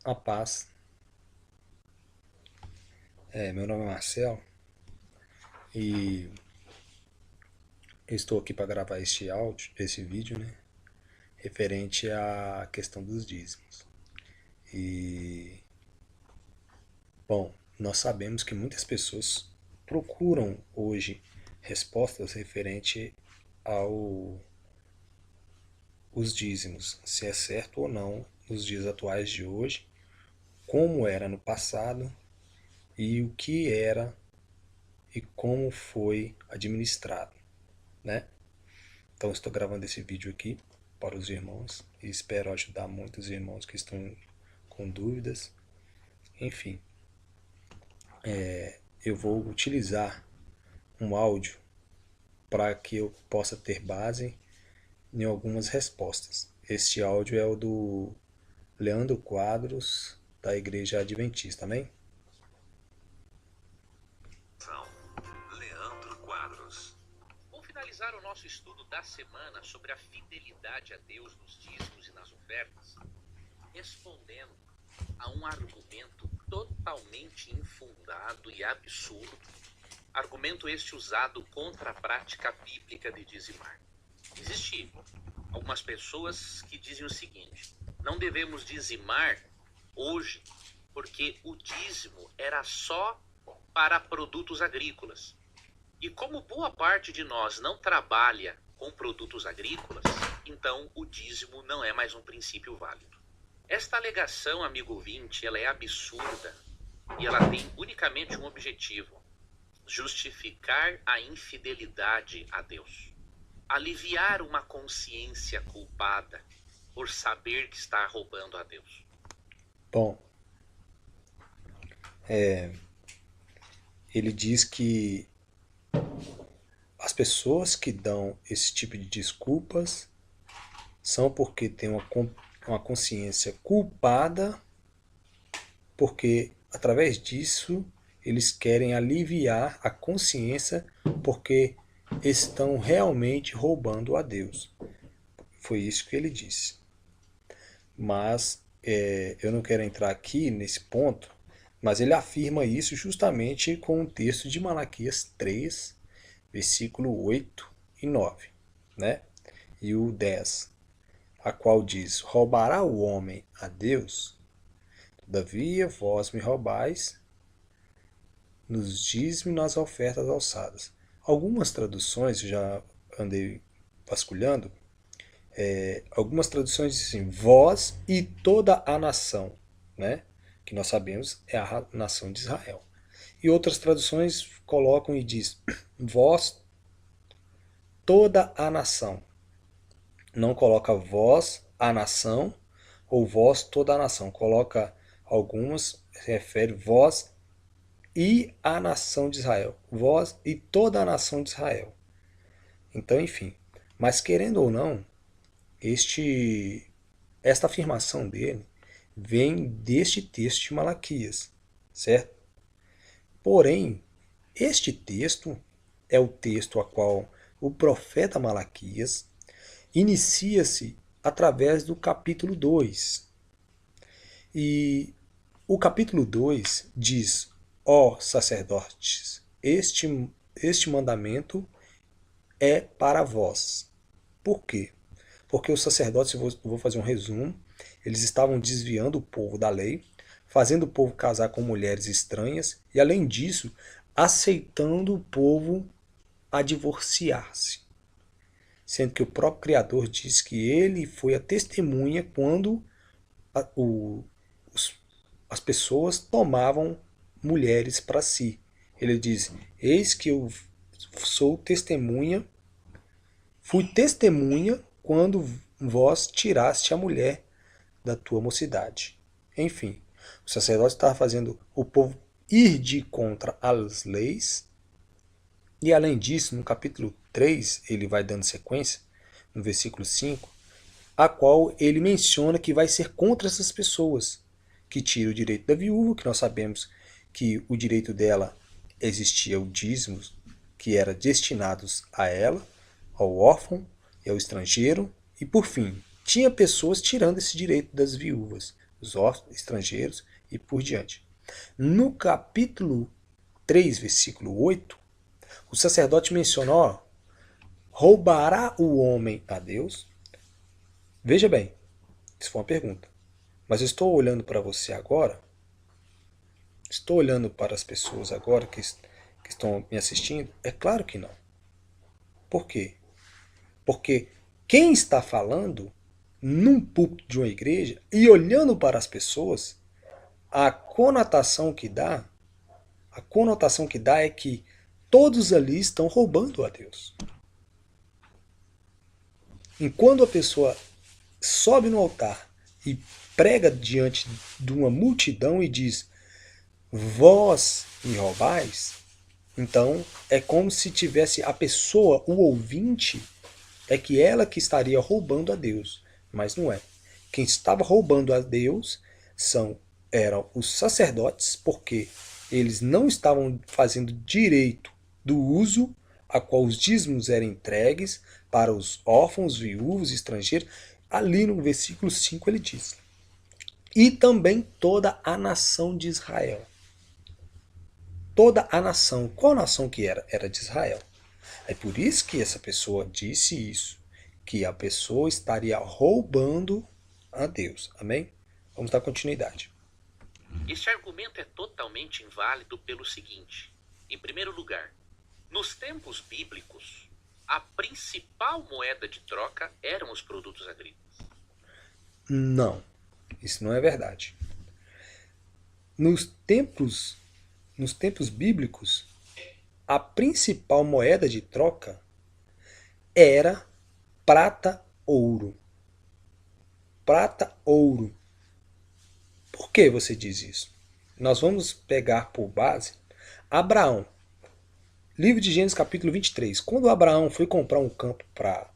A paz. Meu nome é Marcelo e eu estou aqui para gravar este áudio, esse vídeo, né? Referente à questão dos dízimos. E, bom, nós sabemos que muitas pessoas procuram hoje respostas referente ao os dízimos, se é certo ou não nos dias atuais de hoje, como era no passado e o que era e como foi administrado, né? Então estou gravando esse vídeo aqui para os irmãos e espero ajudar muitos irmãos que estão com dúvidas. Enfim, eu vou utilizar um áudio para que eu possa ter base em algumas respostas. Este áudio é o do Leandro Quadros, da Igreja Adventista, amém? Leandro Quadros. Vou finalizar o nosso estudo da semana sobre a fidelidade a Deus nos dízimos e nas ofertas, respondendo a um argumento totalmente infundado e absurdo, argumento este usado contra a prática bíblica de dizimar. Existem algumas pessoas que dizem o seguinte: não devemos dizimar hoje porque o dízimo era só para produtos agrícolas. E como boa parte de nós não trabalha com produtos agrícolas, então o dízimo não é mais um princípio válido. Esta alegação, amigo ouvinte, ela é absurda e ela tem unicamente um objetivo: justificar a infidelidade a Deus. Aliviar uma consciência culpada por saber que está roubando a Deus. Bom, ele diz que as pessoas que dão esse tipo de desculpas são porque têm uma consciência culpada, porque através disso eles querem aliviar a consciência porque estão realmente roubando a Deus. Foi isso que ele disse. Mas eu não quero entrar aqui nesse ponto, mas ele afirma isso justamente com o texto de Malaquias 3, versículo 8 e 9, né? E o 10, a qual diz: roubará o homem a Deus? Todavia vós me roubais nos dízimos e nas ofertas alçadas. Algumas traduções, eu já andei vasculhando, algumas traduções dizem assim, vós e toda a nação, né? Que nós sabemos é a nação de Israel. E outras traduções colocam e diz vós toda a nação. Não coloca vós a nação ou vós toda a nação. Coloca algumas, se refere vós e a nação de Israel. Vós e toda a nação de Israel. Então, enfim. Mas querendo ou não, esta afirmação dele vem deste texto de Malaquias, certo? Porém, este texto é o texto a qual o profeta Malaquias inicia-se através do capítulo 2. E o capítulo 2 diz: ó sacerdotes, este mandamento é para vós. Por quê? Porque os sacerdotes, eu vou fazer um resumo, eles estavam desviando o povo da lei, fazendo o povo casar com mulheres estranhas e, além disso, aceitando o povo a divorciar-se. Sendo que o próprio Criador diz que ele foi a testemunha quando as pessoas tomavam mulheres para si. Ele diz: eis que eu sou testemunha, fui testemunha quando vós tiraste a mulher da tua mocidade. Enfim, o sacerdote estava fazendo o povo ir de contra as leis. E além disso, no capítulo 3, ele vai dando sequência, no versículo 5, a qual ele menciona que vai ser contra essas pessoas que tiram o direito da viúva, que nós sabemos que o direito dela existia o dízimo, que era destinados a ela, ao órfão e ao estrangeiro, e por fim, tinha pessoas tirando esse direito das viúvas, os órfãos, estrangeiros e por diante. No capítulo 3, versículo 8, o sacerdote menciona, ó, roubará o homem a Deus? Veja bem, isso foi uma pergunta. Mas eu estou olhando para você agora, estou olhando para as pessoas agora que estão me assistindo? É claro que não. Por quê? Porque quem está falando num púlpito de uma igreja e olhando para as pessoas, a conotação que dá é que todos ali estão roubando a Deus. Enquanto a pessoa sobe no altar e prega diante de uma multidão e diz: vós me roubais, então é como se tivesse a pessoa, o ouvinte, é que ela que estaria roubando a Deus, mas não é. Quem estava roubando a Deus eram os sacerdotes, porque eles não estavam fazendo direito do uso a qual os dízimos eram entregues para os órfãos, viúvos, estrangeiros. Ali no versículo 5 ele diz: e também toda a nação de Israel. Toda a nação. Qual nação que era? Era de Israel. É por isso que essa pessoa disse isso, que a pessoa estaria roubando a Deus. Amém? Vamos dar continuidade. Este argumento é totalmente inválido pelo seguinte: em primeiro lugar, nos tempos bíblicos, a principal moeda de troca eram os produtos agrícolas. Não, isso não é verdade. Nos tempos bíblicos, a principal moeda de troca era prata-ouro. Prata-ouro. Por que você diz isso? Nós vamos pegar por base Abraão. Livro de Gênesis, capítulo 23. Quando Abraão foi comprar um campo para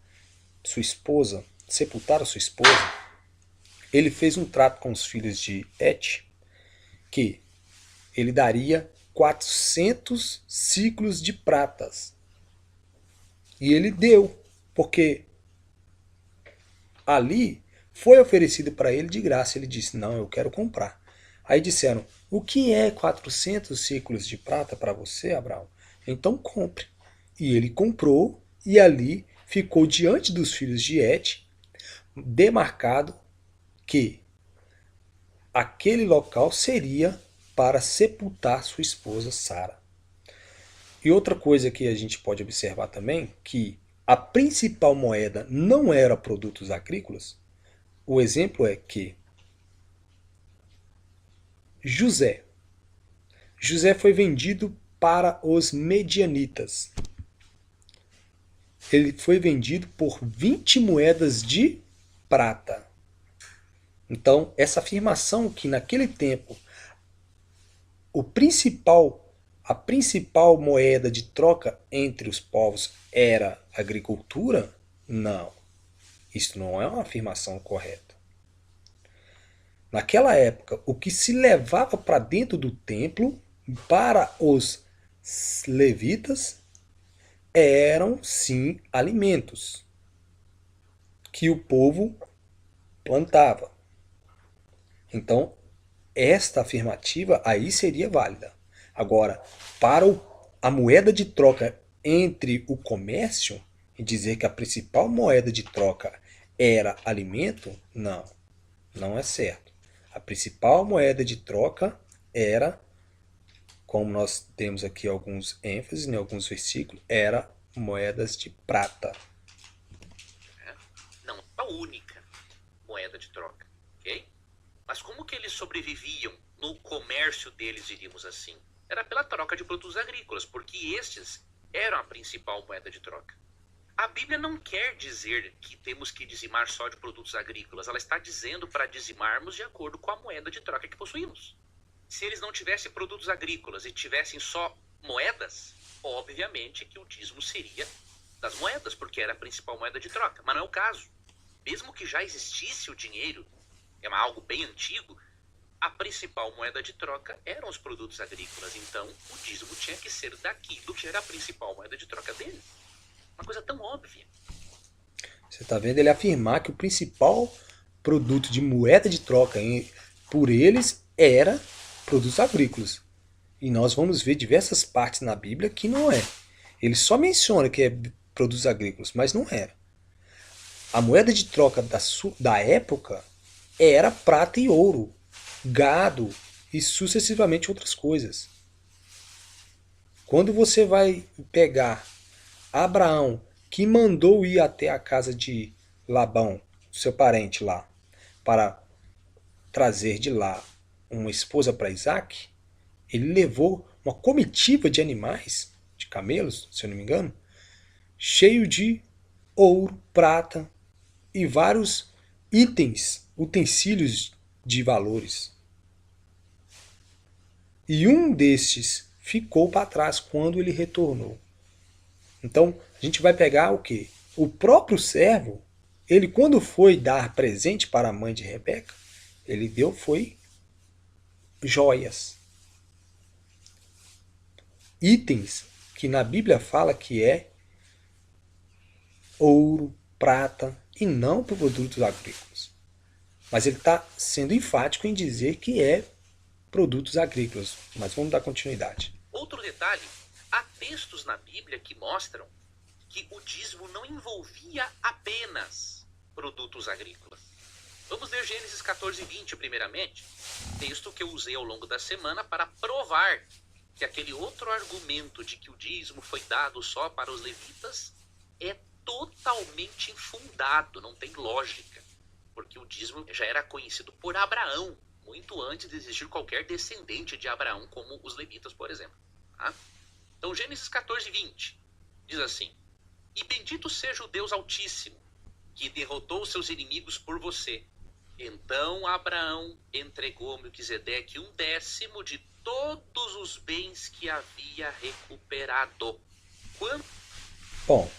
sua esposa, sepultar a sua esposa, ele fez um trato com os filhos de Et, que ele daria 400 ciclos de pratas. E ele deu, porque ali foi oferecido para ele de graça. Ele disse: não, eu quero comprar. Aí disseram: o que é 400 ciclos de prata para você, Abraão? Então compre. E ele comprou, e ali ficou diante dos filhos de Et, demarcado que aquele local seria para sepultar sua esposa Sara. E outra coisa que a gente pode observar também, que a principal moeda não era produtos agrícolas. O exemplo é que José foi vendido para os medianitas. Ele foi vendido por 20 moedas de prata. Então, essa afirmação que naquele tempo a principal moeda de troca entre os povos era agricultura, não. Isso não é uma afirmação correta. Naquela época, o que se levava para dentro do templo, para os levitas, eram sim alimentos que o povo plantava. Então, esta afirmativa aí seria válida. Agora, para a moeda de troca entre o comércio, e dizer que a principal moeda de troca era alimento, não, não é certo. A principal moeda de troca era, como nós temos aqui alguns ênfases em alguns versículos, era moedas de prata. Não a única moeda de troca, ok? Mas como que eles sobreviviam no comércio deles, diríamos assim? Era pela troca de produtos agrícolas, porque estes eram a principal moeda de troca. A Bíblia não quer dizer que temos que dizimar só de produtos agrícolas. Ela está dizendo para dizimarmos de acordo com a moeda de troca que possuímos. Se eles não tivessem produtos agrícolas e tivessem só moedas, obviamente que o dízimo seria das moedas, porque era a principal moeda de troca. Mas não é o caso. Mesmo que já existisse o dinheiro, é algo bem antigo, a principal moeda de troca eram os produtos agrícolas. Então, o dízimo tinha que ser daquilo que era a principal moeda de troca deles. Uma coisa tão óbvia. Você está vendo ele afirmar que o principal produto de moeda de troca por eles era produtos agrícolas. E nós vamos ver diversas partes na Bíblia que não é. Ele só menciona que é produtos agrícolas, mas não era. A moeda de troca da época era prata e ouro, gado e sucessivamente outras coisas. Quando você vai pegar Abraão, que mandou ir até a casa de Labão, seu parente lá, para trazer de lá uma esposa para Isaac, ele levou uma comitiva de animais, de camelos, se eu não me engano, cheio de ouro, prata e vários itens, utensílios de valores. E um destes ficou para trás quando ele retornou. Então, a gente vai pegar o quê? O próprio servo, ele quando foi dar presente para a mãe de Rebeca, ele deu foi joias. Itens que na Bíblia fala que é ouro, prata e não produtos agrícolas. Mas ele está sendo enfático em dizer que é produtos agrícolas. Mas vamos dar continuidade. Outro detalhe, há textos na Bíblia que mostram que o dízimo não envolvia apenas produtos agrícolas. Vamos ler Gênesis 14:20 primeiramente, texto que eu usei ao longo da semana para provar que aquele outro argumento de que o dízimo foi dado só para os levitas é totalmente infundado, não tem lógica, porque o dízimo já era conhecido por Abraão, muito antes de existir qualquer descendente de Abraão, como os levitas, por exemplo. Tá? Então, Gênesis 14:20 diz assim: E bendito seja o Deus Altíssimo, que derrotou seus inimigos por você. Então Abraão entregou a Melquisedeque 1/10 de todos os bens que havia recuperado. Bom,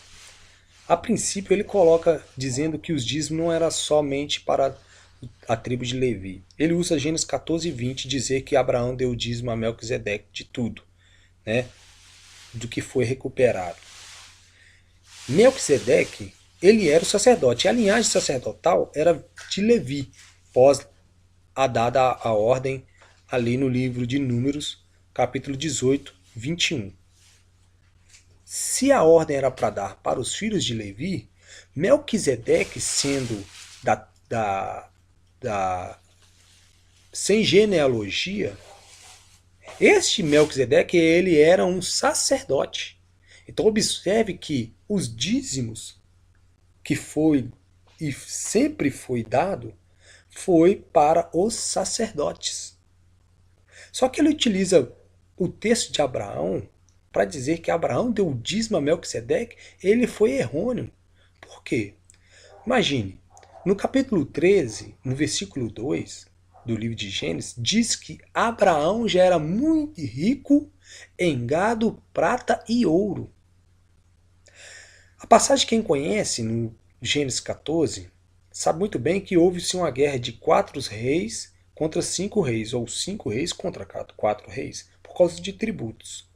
a princípio ele coloca dizendo que os dízimos não era somente para a tribo de Levi. Ele usa Gênesis 14:20 dizer que Abraão deu o dízimo a Melquisedeque de tudo, né, do que foi recuperado. Melquisedeque, ele era o sacerdote. A linhagem sacerdotal era de Levi, pós a dada a ordem ali no livro de Números, capítulo 18, 21. Se a ordem era para dar para os filhos de Levi, Melquisedeque, sendo sem genealogia, este Melquisedeque, ele era um sacerdote. Então observe que os dízimos que foi e sempre foi dado foi para os sacerdotes. Só que ele utiliza o texto de Abraão para dizer que Abraão deu o dízimo a Melquisedeque, ele foi errôneo. Por quê? Imagine, no capítulo 13, no versículo 2 do livro de Gênesis, diz que Abraão já era muito rico em gado, prata e ouro. A passagem, quem conhece, no Gênesis 14, sabe muito bem que houve-se uma guerra de 4 reis contra 5 reis, ou 5 reis contra 4 reis, por causa de tributos.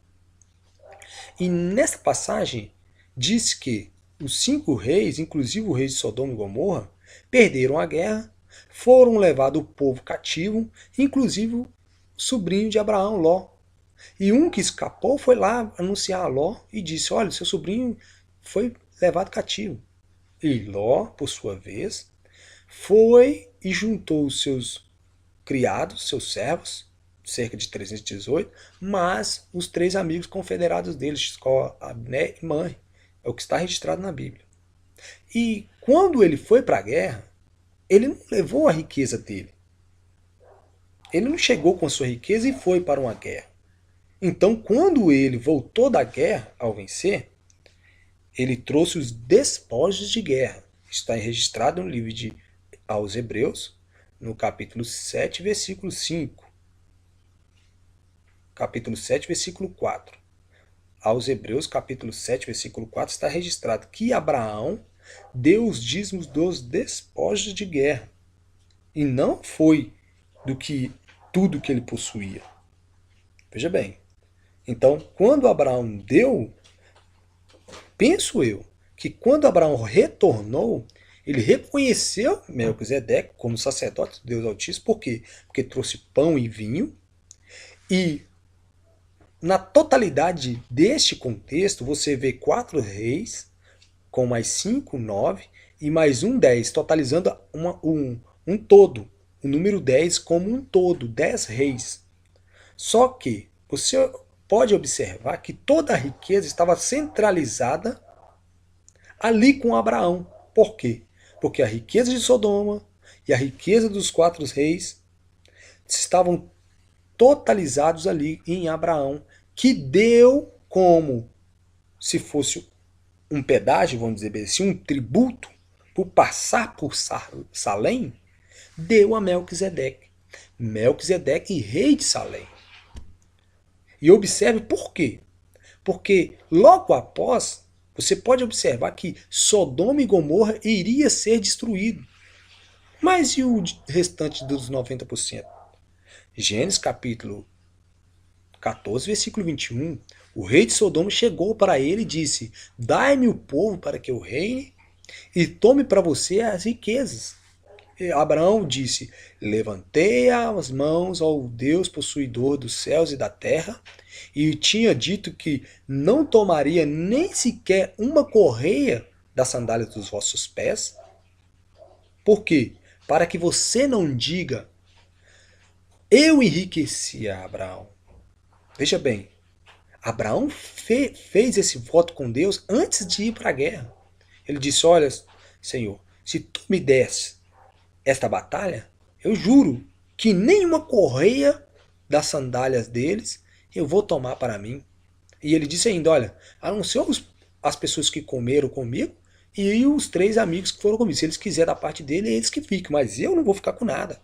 E nessa passagem diz que os 5 reis, inclusive o rei de Sodoma e Gomorra, perderam a guerra, foram levados o povo cativo, inclusive o sobrinho de Abraão, Ló. E um que escapou foi lá anunciar a Ló e disse: olha, seu sobrinho foi levado cativo. E Ló, por sua vez, foi e juntou os seus criados, seus servos, cerca de 318, mas os 3 amigos confederados deles, Escó, Abné e Manre, é o que está registrado na Bíblia. E quando ele foi para a guerra, ele não levou a riqueza dele. Ele não chegou com a sua riqueza e foi para uma guerra. Então, quando ele voltou da guerra ao vencer, ele trouxe os despojos de guerra. Está registrado no livro aos Hebreus, no capítulo 7, versículo 5. Capítulo 7, versículo 4. Aos Hebreus, capítulo 7, versículo 4, está registrado que Abraão deu os dízimos dos despojos de guerra. E não foi do que tudo que ele possuía. Veja bem. Então, quando Abraão deu, penso eu, que quando Abraão retornou, Ele reconheceu Melquisedeque como sacerdote do Deus Altíssimo. Por quê? Porque trouxe pão e vinho. E na totalidade deste contexto, você vê 4 reis, com mais 5, 9, e mais um 10, totalizando um todo. O número 10 como um todo, 10 reis. Só que você pode observar que toda a riqueza estava centralizada ali com Abraão. Por quê? Porque a riqueza de Sodoma e a riqueza dos 4 reis estavam totalizados ali em Abraão, que deu como se fosse um pedágio, vamos dizer assim, um tributo, por passar por Salém, deu a Melquisedeque. Melquisedeque, rei de Salém. E observe por quê. Porque logo após, você pode observar que Sodoma e Gomorra iria ser destruído. Mas e o restante dos 90%? Gênesis capítulo 14, versículo 21. O rei de Sodoma chegou para ele e disse: dai-me o povo para que eu reine e tome para você as riquezas. E Abraão disse: levantei as mãos ao Deus possuidor dos céus e da terra, e tinha dito que não tomaria nem sequer uma correia das sandálias dos vossos pés. Por quê? Para que você não diga: eu enriqueci a Abraão. Veja bem, Abraão fez esse voto com Deus antes de ir para a guerra. Ele disse: olha, Senhor, se tu me des esta batalha, eu juro que nenhuma correia das sandálias deles eu vou tomar para mim. E ele disse ainda: olha, a não ser as pessoas que comeram comigo e os 3 amigos que foram comigo. Se eles quiserem da parte dele, é eles que ficam, mas eu não vou ficar com nada.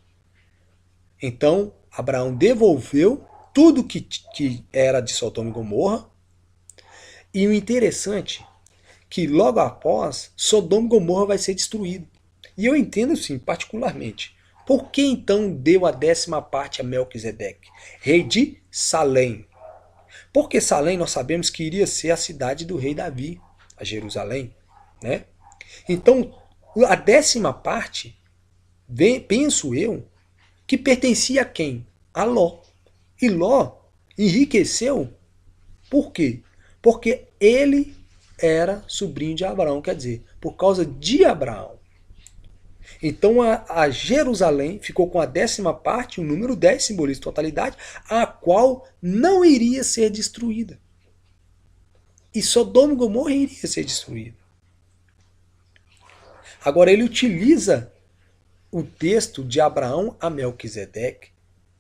Então, Abraão devolveu tudo que era de Sodoma e Gomorra. E o interessante é que logo após, Sodoma e Gomorra vai ser destruído. E eu entendo sim, particularmente. Por que então deu a 10ª parte a Melquisedeque, rei de Salém? Porque Salém nós sabemos que iria ser a cidade do rei Davi, a Jerusalém, né? Então, a 10ª parte, penso eu, que pertencia a quem? A Ló. E Ló enriqueceu por quê? Porque ele era sobrinho de Abraão, quer dizer, por causa de Abraão. Então a Jerusalém ficou com a 10ª parte, o número 10 simboliza totalidade, a qual não iria ser destruída. E Sodoma e Gomorra iria ser destruída. Agora ele utiliza o texto de Abraão a Melquisedeque,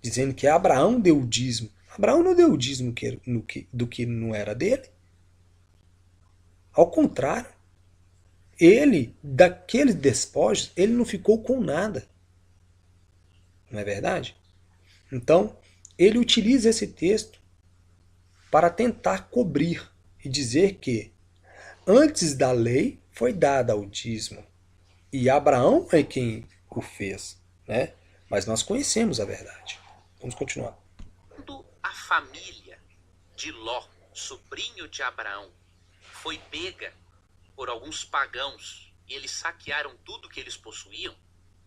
dizendo que Abraão deu o dízimo. Abraão não deu o dízimo do que não era dele. Ao contrário, ele, daqueles despojos, ele não ficou com nada. Não é verdade? Então, ele utiliza esse texto para tentar cobrir e dizer que antes da lei foi dada o dízimo. E Abraão é quem o fez, né? Mas nós conhecemos a verdade. Vamos continuar. Quando a família de Ló, sobrinho de Abraão, foi pega por alguns pagãos e eles saquearam tudo que eles possuíam,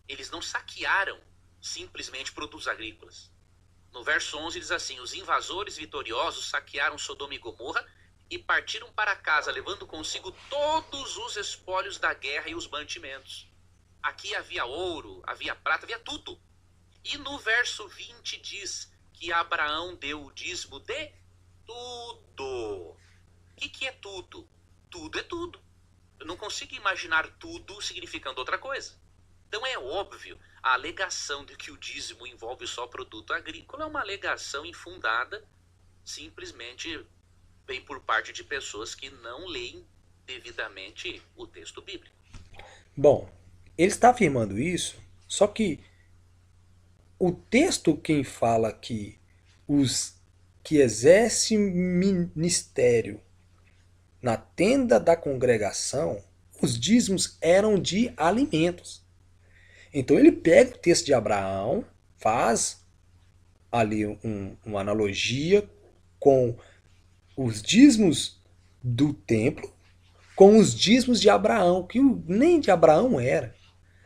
eles não saquearam simplesmente produtos agrícolas. No verso 11 diz assim: os invasores vitoriosos saquearam Sodoma e Gomorra e partiram para casa, levando consigo todos os espólios da guerra e os mantimentos. Aqui havia ouro, havia prata, havia tudo. E no verso 20 diz que Abraão deu o dízimo de tudo. O que é tudo? Tudo é tudo. Eu não consigo imaginar tudo significando outra coisa. Então é óbvio, a alegação de que o dízimo envolve só produto agrícola é uma alegação infundada, simplesmente vem por parte de pessoas que não leem devidamente o texto bíblico. Bom, ele está afirmando isso, só que o texto quem fala que os que exercem ministério na tenda da congregação, os dízimos eram de alimentos. Então ele pega o texto de Abraão, faz ali uma analogia com os dízimos do templo, com os dízimos de Abraão, que nem de Abraão era.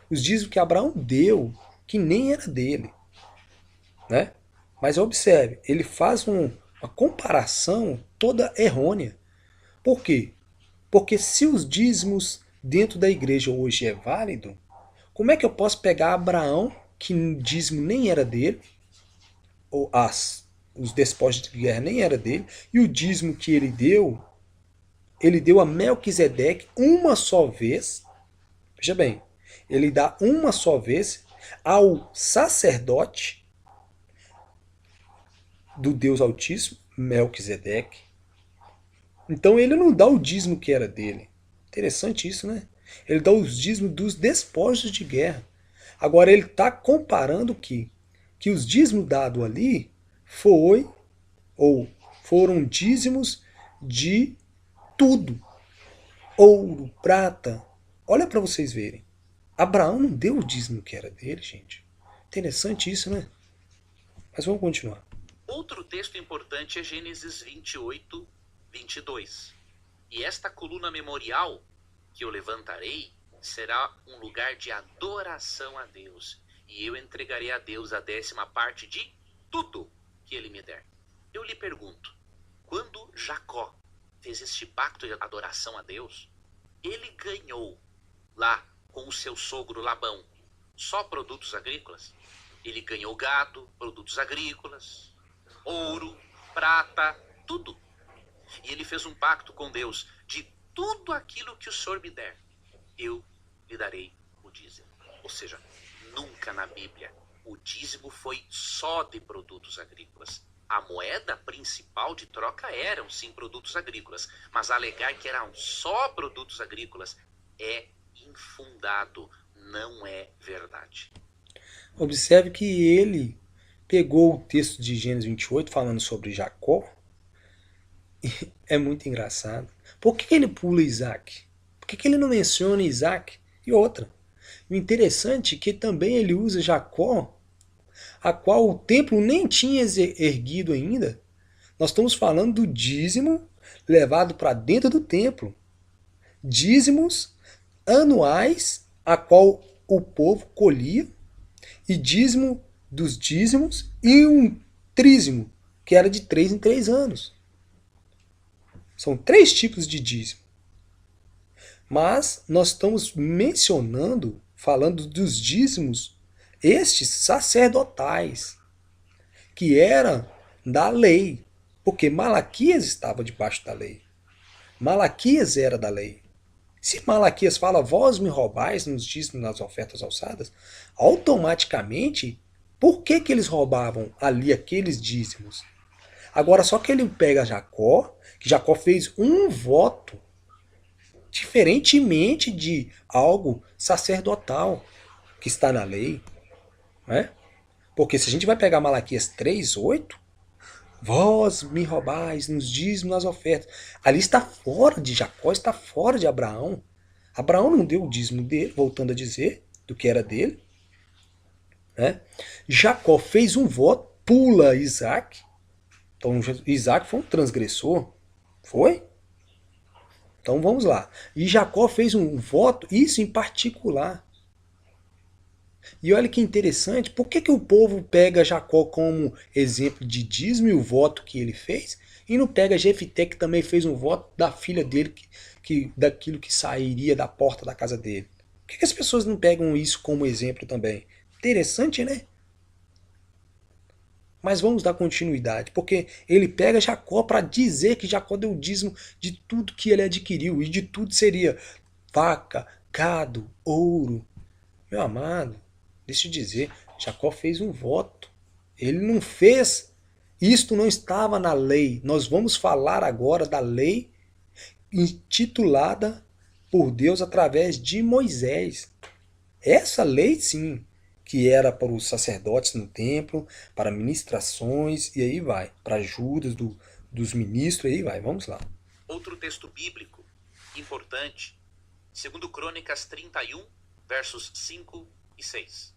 Os dízimos que Abraão deu, que nem era dele. Né? Mas observe, ele faz uma comparação toda errônea. Por quê? Porque se os dízimos dentro da igreja hoje é válido, como é que eu posso pegar Abraão, que o dízimo nem era dele, ou os despojos de guerra nem era dele, e o dízimo que ele deu a Melquisedeque uma só vez. Veja bem, ele dá uma só vez ao sacerdote do Deus Altíssimo, Melquisedeque. Então ele não dá o dízimo que era dele. Interessante isso, né? Ele dá os dízimos dos despojos de guerra. Agora ele está comparando que os dízimos dados ali foram dízimos de tudo. Ouro, prata. Olha para vocês verem. Abraão não deu o dízimo que era dele, gente. Interessante isso, né? Mas vamos continuar. Outro texto importante é Gênesis 28, 22. E esta coluna memorial que eu levantarei será um lugar de adoração a Deus. E eu entregarei a Deus a 10ª parte de tudo que ele me der. Eu lhe pergunto, quando Jacó fez este pacto de adoração a Deus, ele ganhou lá com o seu sogro Labão só produtos agrícolas? Ele ganhou gado, produtos agrícolas, ouro, prata, tudo. E ele fez um pacto com Deus: de tudo aquilo que o Senhor me der, eu lhe darei o dízimo. Ou seja, nunca na Bíblia o dízimo foi só de produtos agrícolas. A moeda principal de troca eram sim produtos agrícolas, mas alegar que eram só produtos agrícolas é infundado, não é verdade. Observe que ele pegou o texto de Gênesis 28 falando sobre Jacó. É muito engraçado. Por que ele pula Isaac? Por que ele não menciona Isaac? E outra. O interessante é que também ele usa Jacó, a qual o templo nem tinha erguido ainda. Nós estamos falando do dízimo levado para dentro do templo. Dízimos anuais, a qual o povo colhia, e dízimo dos dízimos e um trízimo, que era de 3 em 3 anos. São 3 tipos de dízimo. Mas nós estamos mencionando, falando dos dízimos, estes sacerdotais, que eram da lei, porque Malaquias estava debaixo da lei. Malaquias era da lei. Se Malaquias fala, vós me roubais nos dízimos, nas ofertas alçadas, automaticamente, por que eles roubavam ali aqueles dízimos? Agora, só que ele pega Jacó, que Jacó fez um voto, diferentemente de algo sacerdotal que está na lei. Né? Porque se a gente vai pegar Malaquias 3:8, vós me roubais nos dízimos, nas ofertas. Ali está fora de Jacó, está fora de Abraão. Abraão não deu o dízimo dele, voltando a dizer, do que era dele. Né? Jacó fez um voto, pula Isaac. Então Isaac foi um transgressor. Foi? Então vamos lá. E Jacó fez um voto, isso em particular. E olha que interessante, por que o povo pega Jacó como exemplo de dízimo e o voto que ele fez, e não pega Jefité, que também fez um voto da filha dele, daquilo que sairia da porta da casa dele? Por que as pessoas não pegam isso como exemplo também? Interessante, né? Mas vamos dar continuidade, porque ele pega Jacó para dizer que Jacó deu o dízimo de tudo que ele adquiriu, e de tudo seria vaca, gado, ouro. Meu amado, deixa eu dizer, Jacó fez um voto. Ele não fez. Isto não estava na lei. Nós vamos falar agora da lei intitulada por Deus através de Moisés. Essa lei, sim, que era para os sacerdotes no templo, para ministrações, e aí vai, para ajudas dos ministros, e aí vai, vamos lá. Outro texto bíblico importante, 2 Crônicas 31, versos 5 e 6.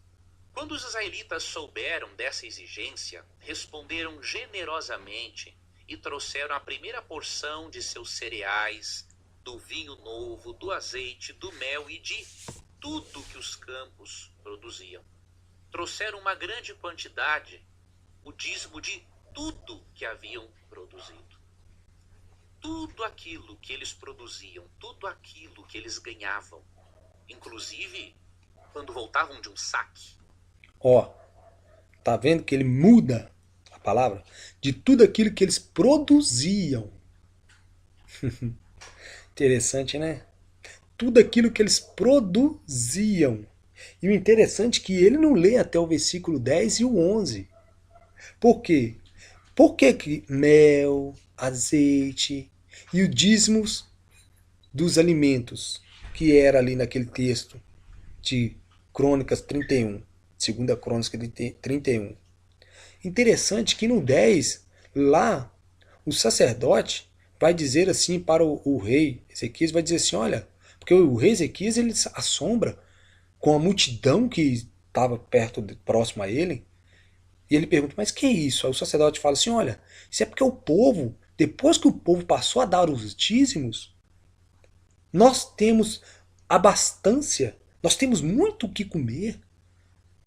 Quando os israelitas souberam dessa exigência, responderam generosamente e trouxeram a primeira porção de seus cereais, do vinho novo, do azeite, do mel e de tudo que os campos produziam. Trouxeram uma grande quantidade, o dízimo de tudo que haviam produzido. Tudo aquilo que eles produziam, tudo aquilo que eles ganhavam, inclusive quando voltavam de um saque. Ó, tá vendo que ele muda a palavra? De tudo aquilo que eles produziam. Interessante, né? Tudo aquilo que eles produziam. E o interessante é que ele não lê até o versículo 10 e o 11. Por quê? Por que mel, azeite e o dízimos dos alimentos, que era ali naquele texto de Crônicas 31, segunda Crônica de 31. Interessante que no 10, lá, o sacerdote vai dizer assim para o rei Ezequias, vai dizer assim, olha, porque o rei Ezequias ele assombra com a multidão que estava próximo a ele, e ele pergunta, mas que é isso? Aí o sacerdote fala assim, olha, isso é porque o povo, depois que o povo passou a dar os dízimos, nós temos abastância, nós temos muito o que comer.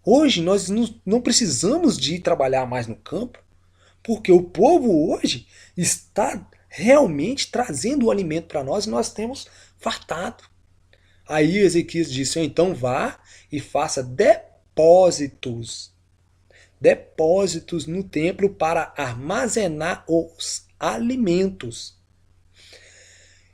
Hoje nós não precisamos de ir trabalhar mais no campo, porque o povo hoje está realmente trazendo o alimento para nós e nós temos fartado. Aí Ezequias disse, então vá e faça depósitos no templo para armazenar os alimentos.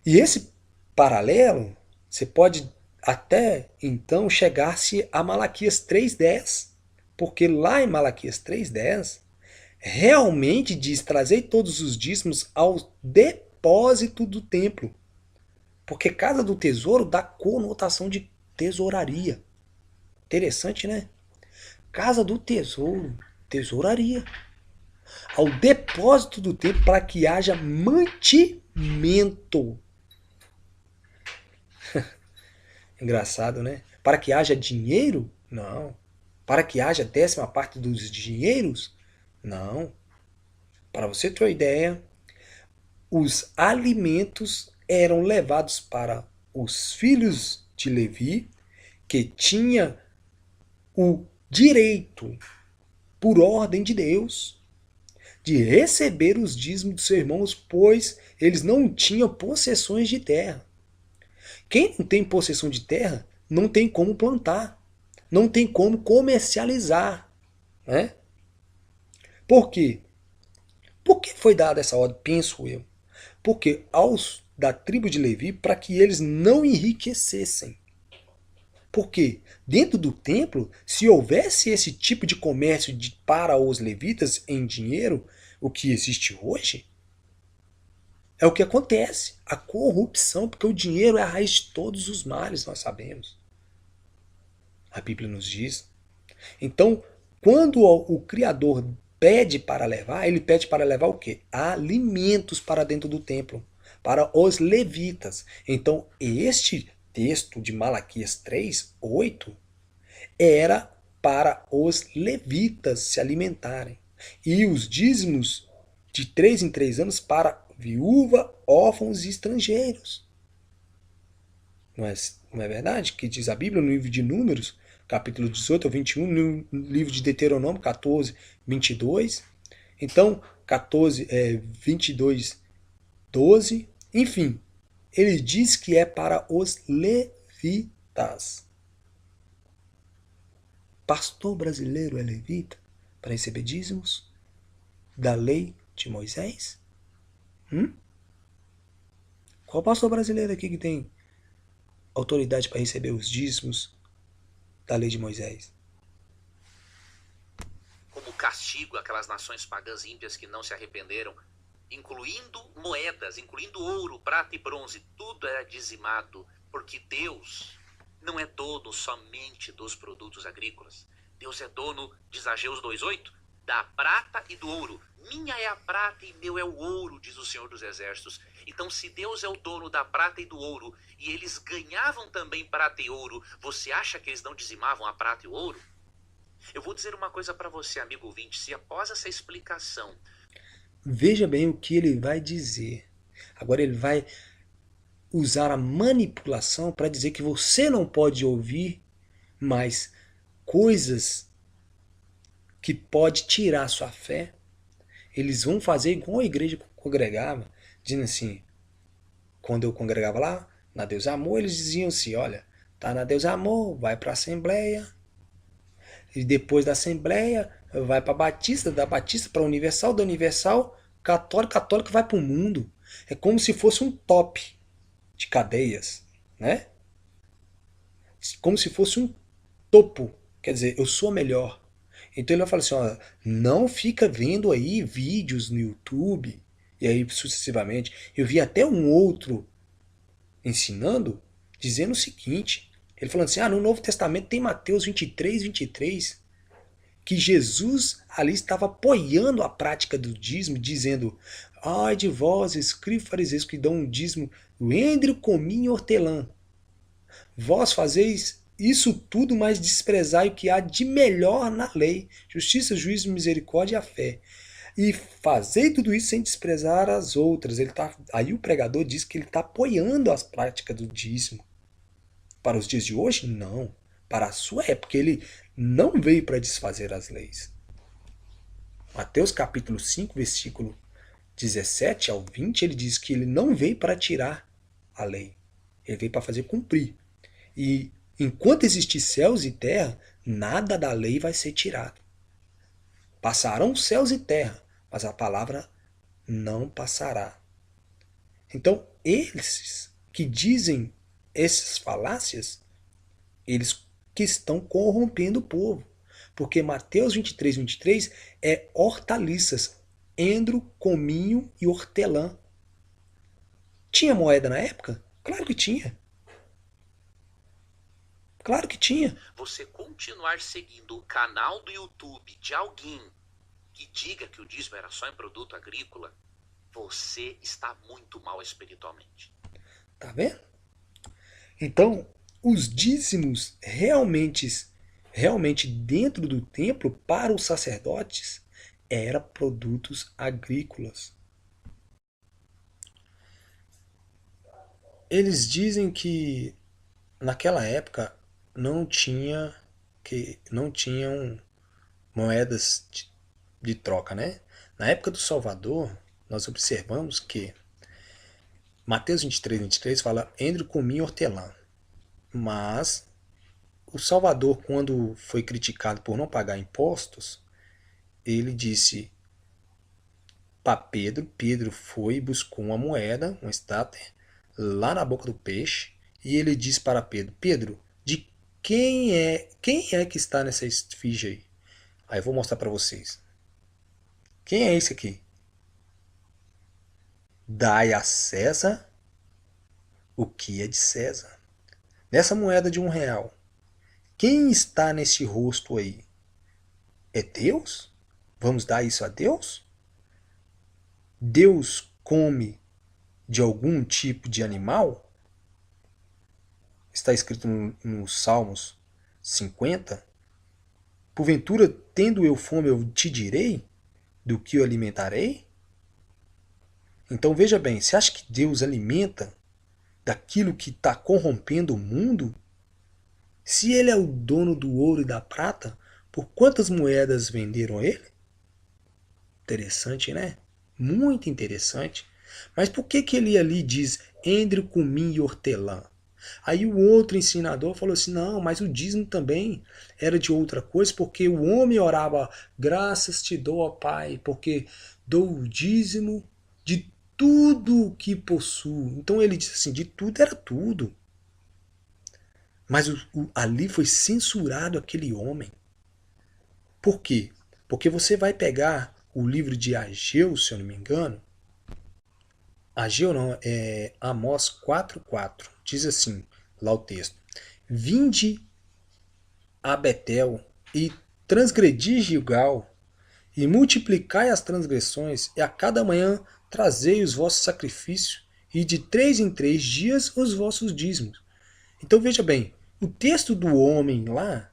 E esse paralelo, você pode até então chegar-se a Malaquias 3:10, porque lá em Malaquias 3:10 realmente diz, trazei todos os dízimos ao depósito do templo. Porque casa do tesouro dá conotação de tesouraria. Interessante, né? Casa do tesouro, tesouraria. Ao depósito do templo para que haja mantimento. Engraçado, né? Para que haja dinheiro? Não. Para que haja 10ª parte dos dinheiros? Não. Para você ter uma ideia, os alimentos eram levados para os filhos de Levi, que tinha o direito, por ordem de Deus, de receber os dízimos dos seus irmãos, pois eles não tinham possessões de terra. Quem não tem possessão de terra não tem como plantar, não tem como comercializar, né? Por quê? Por que foi dada essa ordem, penso eu? Porque aos da tribo de Levi, para que eles não enriquecessem. Porque dentro do templo, se houvesse esse tipo de comércio para os levitas em dinheiro, o que existe hoje, é o que acontece, a corrupção, porque o dinheiro é a raiz de todos os males, nós sabemos. A Bíblia nos diz. Então, quando o Criador pede para levar, ele pede para levar o quê? Alimentos para dentro do templo, para os levitas. Então, este texto de Malaquias 3:8 era para os levitas se alimentarem. E os dízimos de 3 em 3 anos para viúva, órfãos e estrangeiros. Não é verdade? Que diz a Bíblia no livro de Números, capítulo 18 ao 21, no livro de Deuteronômio 14, 22. Então, 22, 12. Enfim, ele diz que é para os levitas. Pastor brasileiro é levita para receber dízimos da lei de Moisés? Qual pastor brasileiro aqui que tem autoridade para receber os dízimos da lei de Moisés? Como castigo àquelas nações pagãs ímpias que não se arrependeram, incluindo moedas, incluindo ouro, prata e bronze, tudo era dizimado, porque Deus não é dono somente dos produtos agrícolas. Deus é dono, diz Ageu 2:8, da prata e do ouro. Minha é a prata e meu é o ouro, diz o Senhor dos Exércitos. Então, se Deus é o dono da prata e do ouro, e eles ganhavam também prata e ouro, você acha que eles não dizimavam a prata e o ouro? Eu vou dizer uma coisa para você, amigo ouvinte, se após essa explicação... Veja bem o que ele vai dizer. Agora ele vai usar a manipulação para dizer que você não pode ouvir mais coisas que pode tirar a sua fé. Eles vão fazer igual a igreja congregava, dizendo assim, quando eu congregava lá, na Deus Amor, eles diziam assim, olha, tá na Deus Amor, vai para a Assembleia, e depois da Assembleia, vai para Batista, da Batista para Universal, da Universal, católico, católico vai para o mundo. É como se fosse um top de cadeias, né? Como se fosse um topo. Quer dizer, eu sou melhor. Então ele vai falar assim, ó, não fica vendo aí vídeos no YouTube, e aí sucessivamente. Eu vi até um outro ensinando, dizendo o seguinte, ele falando assim, no Novo Testamento tem Mateus 23, que Jesus ali estava apoiando a prática do dízimo, dizendo, ai de vós, escribas e fariseus que dão um dízimo, entre cominho e hortelã. Vós fazeis isso tudo, mas desprezai o que há de melhor na lei, justiça, juízo, misericórdia e a fé. E fazei tudo isso sem desprezar as outras. Aí o pregador diz que ele está apoiando as práticas do dízimo. Para os dias de hoje? Não. Para a sua época, ele não veio para desfazer as leis. Mateus capítulo 5, versículo 17 ao 20, ele diz que ele não veio para tirar a lei. Ele veio para fazer cumprir. E enquanto existir céus e terra, nada da lei vai ser tirado. Passarão céus e terra, mas a palavra não passará. Então, eles que dizem essas falácias, eles que estão corrompendo o povo. Porque Mateus 23 é hortaliças, endro, cominho e hortelã. Tinha moeda na época? Claro que tinha. Claro que tinha. Você continuar seguindo o canal do YouTube de alguém que diga que o dízimo era só em produto agrícola, você está muito mal espiritualmente. Tá vendo? Então, os dízimos realmente dentro do templo, para os sacerdotes, eram produtos agrícolas. Eles dizem que naquela época não tinham moedas de troca, né? Na época do Salvador, nós observamos que Mateus 23 fala entre cominho e hortelã. Mas o Salvador, quando foi criticado por não pagar impostos, ele disse para Pedro foi e buscou uma moeda, um estáter, lá na boca do peixe, e ele disse para Pedro, de quem é que está nessa esfinge aí? Aí eu vou mostrar para vocês. Quem é esse aqui? Dai a César o que é de César. Nessa moeda de R$1, quem está nesse rosto aí? É Deus? Vamos dar isso a Deus? Deus come de algum tipo de animal? Está escrito no Salmos 50. Porventura, tendo eu fome, eu te direi do que eu alimentarei? Então veja bem, você acha que Deus alimenta daquilo que está corrompendo o mundo? Se ele é o dono do ouro e da prata, por quantas moedas venderam a ele? Interessante, né? Muito interessante. Mas por que ele ali diz entre cominho e hortelã? Aí o outro ensinador falou assim, não, mas o dízimo também era de outra coisa, porque o homem orava, graças te dou, ó Pai, porque dou o dízimo de tudo que possuo. Então ele disse assim, de tudo era tudo. Mas ali foi censurado aquele homem. Por quê? Porque você vai pegar o livro de Ageu, se eu não me engano. Ageu não, é Amós 4:4. Diz assim, lá o texto. Vinde a Betel e transgredi Gilgal, e multiplicai as transgressões, e a cada manhã trazei os vossos sacrifícios, e de 3 em 3 dias os vossos dízimos. Então veja bem, o texto do homem lá,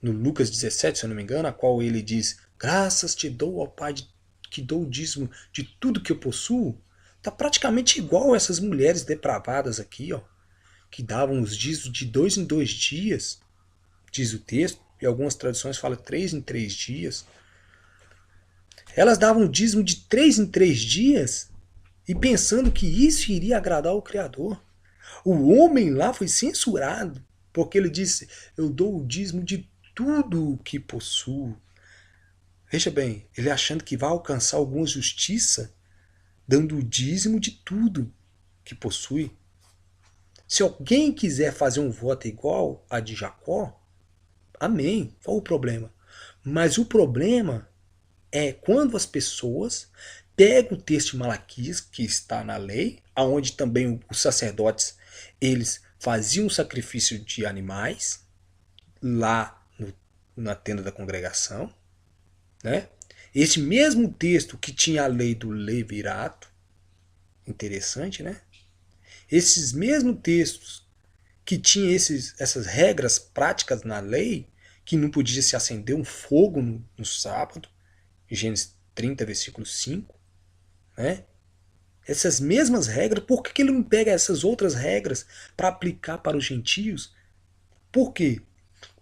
no Lucas 17, se eu não me engano, a qual ele diz, graças te dou, ó Pai, que dou o dízimo de tudo que eu possuo, Está praticamente igual essas mulheres depravadas aqui, ó, que davam os dízimos de 2 em 2 dias, diz o texto, e algumas traduções falam 3 em 3 dias. Elas davam o dízimo de 3 em 3 dias e pensando que isso iria agradar o Criador. O homem lá foi censurado porque ele disse: eu dou o dízimo de tudo o que possuo. Veja bem, ele achando que vai alcançar alguma justiça dando o dízimo de tudo que possui. Se alguém quiser fazer um voto igual a de Jacó, amém, qual o problema? Mas o problema é quando as pessoas pegam o texto de Malaquias, que está na lei, onde também os sacerdotes eles faziam sacrifício de animais lá na tenda da congregação, né? Esse mesmo texto que tinha a lei do levirato, interessante, né? Esses mesmos textos que tinham essas regras práticas na lei, que não podia se acender um fogo no sábado, Gênesis 30, versículo 5, né? Essas mesmas regras, por que ele não pega essas outras regras para aplicar para os gentios? Por quê?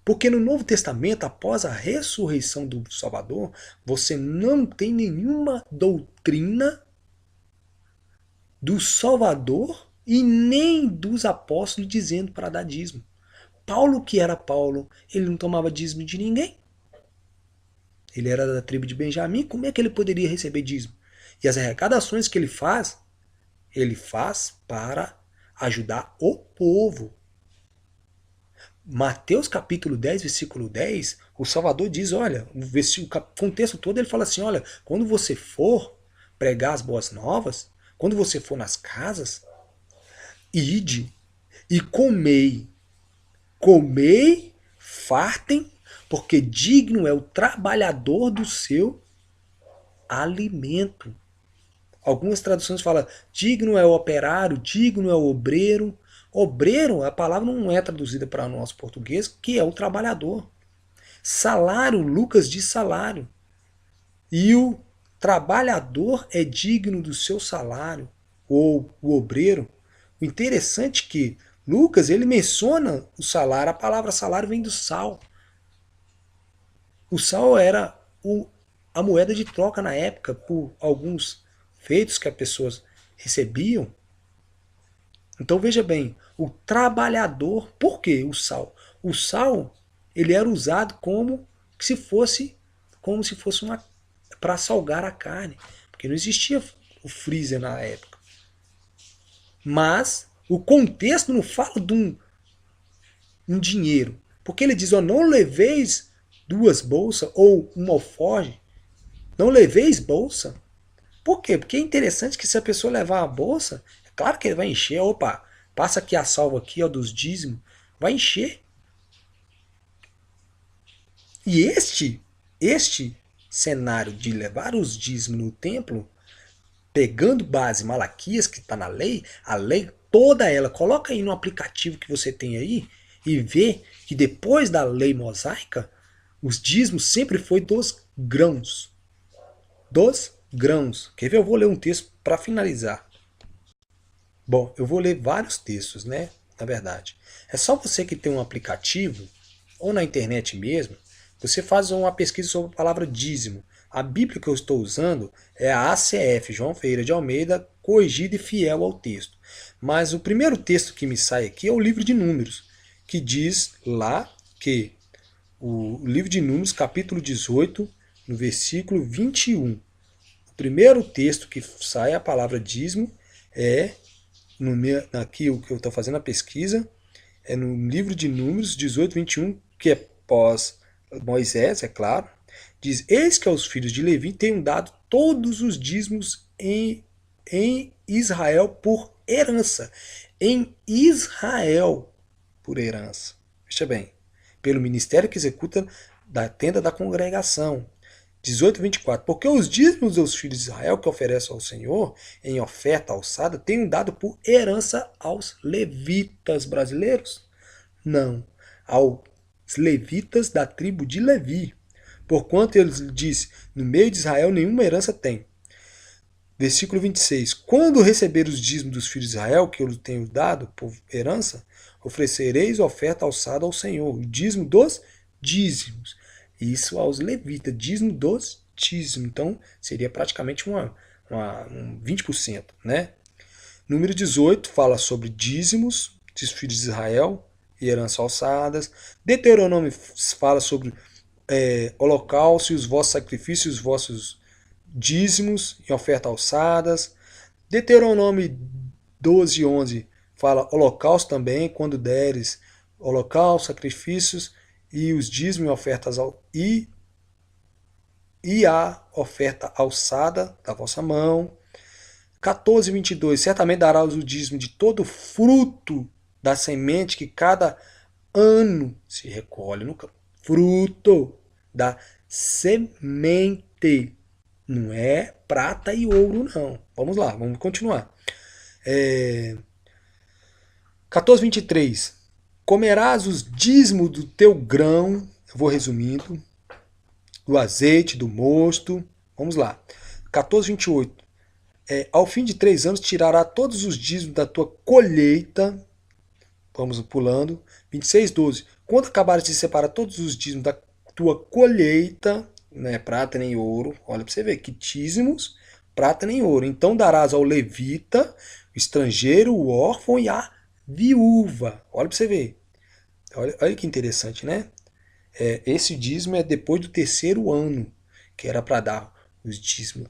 Porque no Novo Testamento, após a ressurreição do Salvador, você não tem nenhuma doutrina do Salvador e nem dos apóstolos dizendo para dar dízimo. Paulo, que era Paulo, ele não tomava dízimo de ninguém. Ele era da tribo de Benjamim, como é que ele poderia receber dízimo? E as arrecadações que ele faz para ajudar o povo. Mateus capítulo 10, versículo 10, o Salvador diz, olha, o contexto todo ele fala assim, olha, quando você for pregar as boas novas, quando você for nas casas, ide e comei, fartem, porque digno é o trabalhador do seu alimento. Algumas traduções falam, digno é o operário, digno é o obreiro. Obreiro, a palavra não é traduzida para o nosso português, que é o trabalhador. Salário, Lucas diz salário. E o trabalhador é digno do seu salário, ou o obreiro. O interessante é que Lucas ele menciona o salário, a palavra salário vem do sal. O sal era a moeda de troca na época por alguns feitos que as pessoas recebiam. Então veja bem, o trabalhador, por que o sal? O sal ele era usado como se fosse uma para salgar a carne, porque não existia o freezer na época. Mas o contexto não fala de um dinheiro, porque ele diz, ó, não leveis 2 bolsas ou um alforje, não leveis bolsa. Por quê? Porque é interessante que se a pessoa levar a bolsa, é claro que ele vai encher. Opa, passa aqui a salva aqui, ó, dos dízimos. Vai encher. E este cenário de levar os dízimos no templo, pegando base Malaquias, que está na lei, a lei toda ela, coloca aí no aplicativo que você tem aí e vê que depois da lei mosaica, os dízimos sempre foi dos grãos. Dos grãos. Quer ver? Eu vou ler um texto para finalizar. Bom, eu vou ler vários textos, né? Na verdade. É só você que tem um aplicativo, ou na internet mesmo, você faz uma pesquisa sobre a palavra dízimo. A Bíblia que eu estou usando é a ACF, João Ferreira de Almeida, corrigida e fiel ao texto. Mas o primeiro texto que me sai aqui é o livro de Números, que diz lá que o livro de Números, capítulo 18, no versículo 21. O primeiro texto que sai a palavra dízimo é, aqui o que eu estou fazendo a pesquisa, é no livro de Números 18, 21, que é pós Moisés, é claro. Diz, eis que aos filhos de Levi tenho dado todos os dízimos em Israel por herança. Em Israel por herança. Veja bem, pelo ministério que executa da tenda da congregação. 18, 24. Porque os dízimos dos filhos de Israel que oferecem ao Senhor em oferta alçada tenho dado por herança aos levitas brasileiros? Não, aos levitas da tribo de Levi. Porquanto ele diz, no meio de Israel nenhuma herança tem. Versículo 26. Quando receber os dízimos dos filhos de Israel, que eu lhes tenho dado por herança, oferecereis oferta alçada ao Senhor, o dízimo dos dízimos. Isso aos levitas, dízimo dos dízimos. Então, seria praticamente um 20%, né? Número 18 fala sobre dízimos dos filhos de Israel e herança alçadas. Deuteronômio fala sobre holocausto e os vossos sacrifícios, os vossos dízimos e oferta alçadas. Deuteronômio 12, 11 fala holocausto também, quando deres holocausto, sacrifícios e os dízimos e ofertas e a oferta alçada da vossa mão. 14, 22, certamente darás o dízimo de todo fruto da semente que cada ano se recolhe no campo. Fruto da semente. Não é prata e ouro, não. Vamos lá, vamos continuar. 14, 23. Comerás os dízimos do teu grão, eu vou resumindo, do azeite, do mosto. Vamos lá. 14, 28. Ao fim de 3 anos tirará todos os dízimos da tua colheita. Vamos pulando. 26, 12. Quando acabares de separar todos os dízimos da tua colheita, não é prata nem ouro, olha para você ver, que dízimos, prata nem ouro. Então darás ao levita, o estrangeiro, o órfão e a viúva. Olha para você ver. Olha que interessante, né? Esse dízimo é depois do 3º ano, que era para dar os dízimos,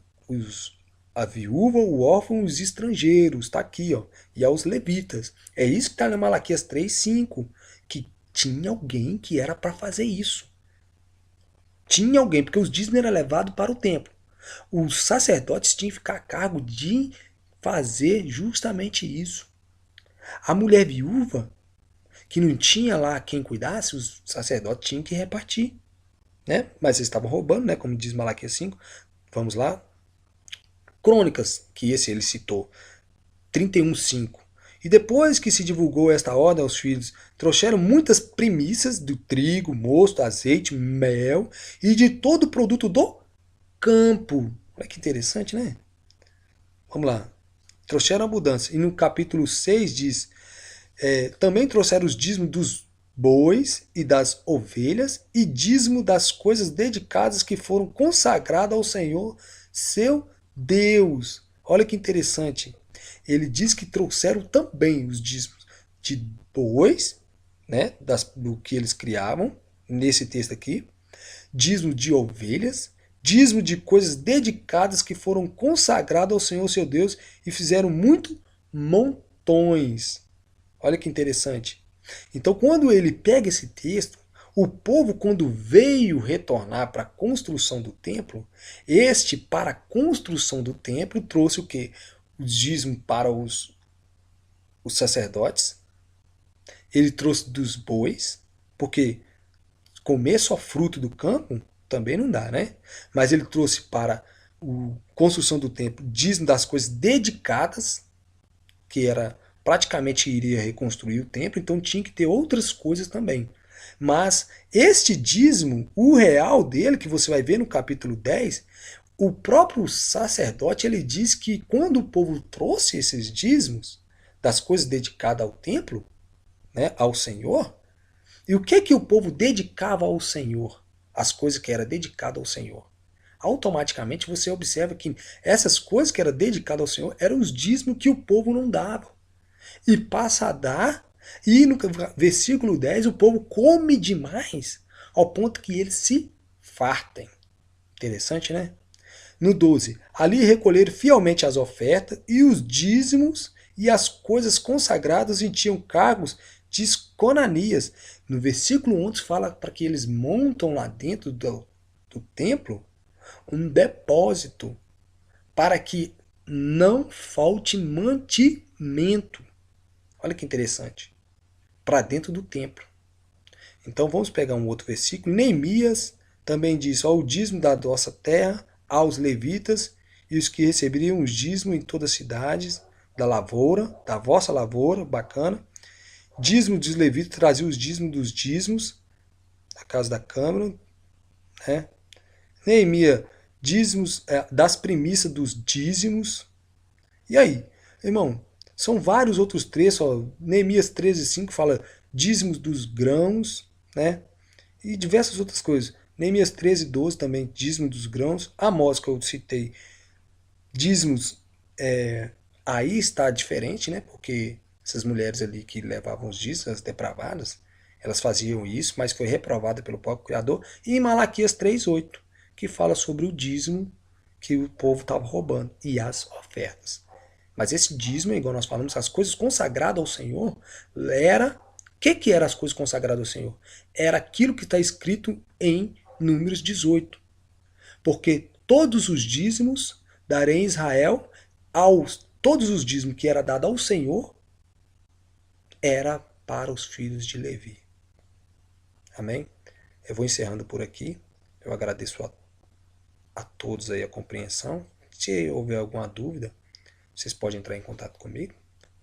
a viúva, o órfão, os estrangeiros, está aqui, ó, e aos levitas. É isso que está na Malaquias 3:5, que tinha alguém que era para fazer isso. Tinha alguém, porque os dízimos eram levados para o templo. Os sacerdotes tinham que ficar a cargo de fazer justamente isso. A mulher viúva, que não tinha lá quem cuidasse, os sacerdotes tinham que repartir, né? Mas eles estavam roubando, né? Como diz Malaquias 5. Vamos lá. Crônicas, que esse ele citou, 31:5. E depois que se divulgou esta ordem aos filhos, trouxeram muitas primícias do trigo, mosto, azeite, mel e de todo o produto do campo. Olha que interessante, né? Vamos lá. Trouxeram abundância. E no capítulo 6 diz, também trouxeram os dízimos dos bois e das ovelhas e dízimo das coisas dedicadas que foram consagradas ao Senhor, seu Deus. Olha que interessante. Ele diz que trouxeram também os dízimos de bois, né, do que eles criavam, nesse texto aqui, dízimo de ovelhas, dízimo de coisas dedicadas que foram consagradas ao Senhor seu Deus e fizeram muito montões. Olha que interessante. Então, quando ele pega esse texto, o povo, quando veio retornar para a construção do templo, para a construção do templo, trouxe o quê? O dízimo para os sacerdotes. Ele trouxe dos bois, porque comer só fruto do campo também não dá, né? Mas ele trouxe para a construção do templo dízimo das coisas dedicadas, que era praticamente iria reconstruir o templo, então tinha que ter outras coisas também. Mas este dízimo, o real dele, que você vai ver no capítulo 10, o próprio sacerdote ele diz que quando o povo trouxe esses dízimos das coisas dedicadas ao templo, né, ao Senhor, e o que o povo dedicava ao Senhor? As coisas que eram dedicadas ao Senhor. Automaticamente você observa que essas coisas que eram dedicadas ao Senhor eram os dízimos que o povo não dava. E passa a dar, e no versículo 10 o povo come demais, ao ponto que eles se fartem. Interessante, né? No 12, ali recolheram fielmente as ofertas e os dízimos e as coisas consagradas e tinham cargos de Conanias. No versículo 11 fala para que eles montam lá dentro do templo um depósito para que não falte mantimento. Olha que interessante. Para dentro do templo. Então vamos pegar um outro versículo. Neemias também diz, o dízimo da nossa terra aos levitas e os que receberiam os dízimos em todas as cidades da lavoura, da vossa lavoura, bacana. Dízimo dos levitas trazia os dízimos dos dízimos, na casa da câmara, né? Neemias dízimos, das primícias dos dízimos. E aí, irmão, são vários outros trechos, ó, Neemias 13:5 fala dízimos dos grãos, né? E diversas outras coisas. Neemias 13:12 também, dízimo dos grãos. Amós, que eu citei, dízimos, aí está diferente, né? Porque essas mulheres ali que levavam os dízimos, as depravadas, elas faziam isso, mas foi reprovada pelo próprio Criador. E em Malaquias 3:8, que fala sobre o dízimo que o povo estava roubando e as ofertas. Mas esse dízimo, igual nós falamos, as coisas consagradas ao Senhor, era... O que era as coisas consagradas ao Senhor? Era aquilo que está escrito em Números 18. Porque todos os dízimos darei em Israel, todos os dízimos que era dado ao Senhor, era para os filhos de Levi. Amém? Eu vou encerrando por aqui. Eu agradeço a todos aí a compreensão. Se houver alguma dúvida, vocês podem entrar em contato comigo.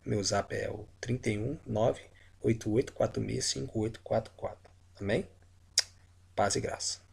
Meu zap é o 31 988465844. Amém? Paz e graça.